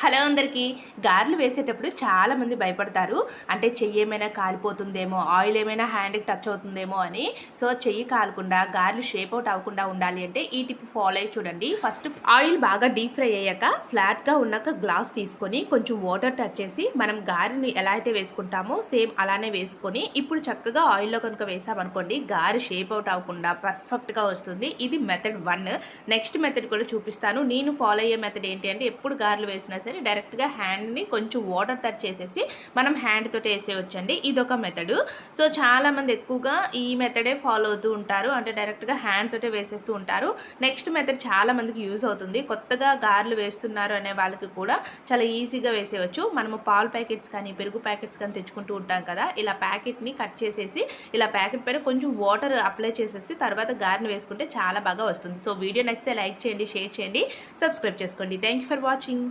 Hello అందరికీ. గారెలు వేసేటప్పుడు చాలామంది భయపడతారు. అంటే చెయ్యి ఏమైనా కాలిపోతుందేమో, ఆయిల్ ఏమైనా హ్యాండ్కి టచ్ అవుతుందేమో అని. సో చెయ్యి కాలకుండా గారెలు షేప్ అవుట్ అవ్వకుండా ఉండాలి అంటే ఈ టిప్ ఫాలో అయ్యి చూడండి. ఫస్ట్ ఆయిల్ బాగా డీప్ ఫ్రై అయ్యాక ఫ్లాట్గా ఉన్నాక గ్లాస్ తీసుకొని కొంచెం వాటర్ టచ్ చేసి మనం గారెని ఎలా అయితే వేసుకుంటామో సేమ్ అలానే వేసుకొని ఇప్పుడు చక్కగా ఆయిల్లో కనుక వేసామనుకోండి గారె షేప్ అవుట్ అవ్వకుండా పర్ఫెక్ట్గా వస్తుంది. ఇది మెథడ్ 1. నెక్స్ట్ మెథడ్ కూడా చూపిస్తాను. నేను ఫాలో అయ్యే మెథడ్ ఏంటి అంటే ఎప్పుడు గారెలు వేసినా సరే డైరెక్ట్గా హ్యాండ్ని కొంచెం వాటర్ టచ్ చేసేసి మనం హ్యాండ్ తోటి వేసేయొచ్చండి. ఇదొక మెథడ్. సో చాలామంది ఎక్కువగా ఈ మెథడే ఫాలో అవుతూ ఉంటారు. అంటే డైరెక్ట్గా హ్యాండ్ తోటే వేసేస్తూ ఉంటారు. నెక్స్ట్ మెథడ్ చాలా మందికి యూజ్ అవుతుంది. కొత్తగా గారెలు వేస్తున్నారు అనే వాళ్ళకి కూడా చాలా ఈజీగా వేసేయచ్చు. మనము పాలు ప్యాకెట్స్ కానీ పెరుగు ప్యాకెట్స్ కానీ తెచ్చుకుంటూ ఉంటాం కదా, ఇలా ప్యాకెట్ని కట్ చేసేసి ఇలా ప్యాకెట్ పైన కొంచెం వాటర్ అప్లై చేసేసి తర్వాత గారెని వేసుకుంటే చాలా బాగా వస్తుంది. సో వీడియో నచ్చితే లైక్ చేయండి, షేర్ చేయండి, సబ్స్క్రైబ్ చేసుకోండి. Thank you for watching.